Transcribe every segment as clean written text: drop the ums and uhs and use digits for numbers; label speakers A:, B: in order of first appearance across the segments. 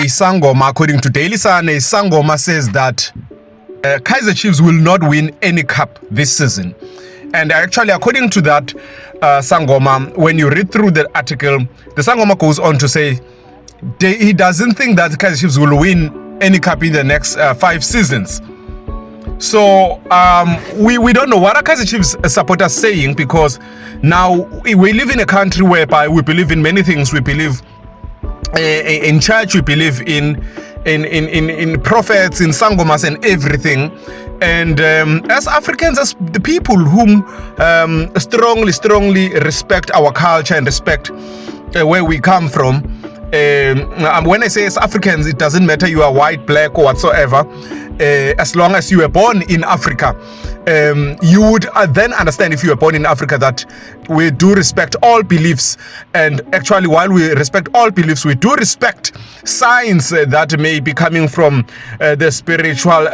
A: Sangoma, according to Daily Sun, a Sangoma says that Kaizer Chiefs will not win any cup this season. And actually, according to that Sangoma, when you read through the article, the Sangoma goes on to say he doesn't think that Kaizer Chiefs will win any cup in the next 5 seasons. So we don't know what are Kaizer Chiefs supporters saying, because now we live in a country whereby we believe in many things. We believe in church, we believe in prophets, in sangomas and everything. And as Africans, as the people whom strongly respect our culture and respect where we come from, when I say as Africans, it doesn't matter you are white, black or whatsoever. As long as you were born in Africa, you would then understand, if you were born in Africa, that we do respect all beliefs. And actually, while we respect all beliefs, we do respect signs that may be coming from the spiritual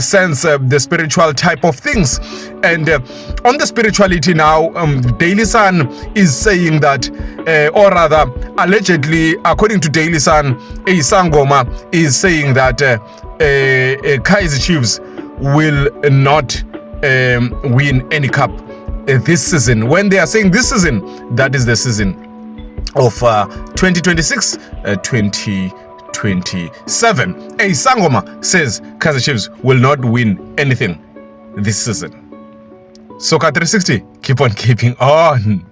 A: sense, the spiritual type of things. And on the spirituality now, Daily Sun is saying that, or rather, allegedly, according to Daily Sun, a Sangoma is saying that Kaizer Chiefs will not win any cup this season. When they are saying this season, that is the season of 2026-2027. A Sangoma says Kaizer Chiefs will not win anything this season. Soka 360, keep on keeping on.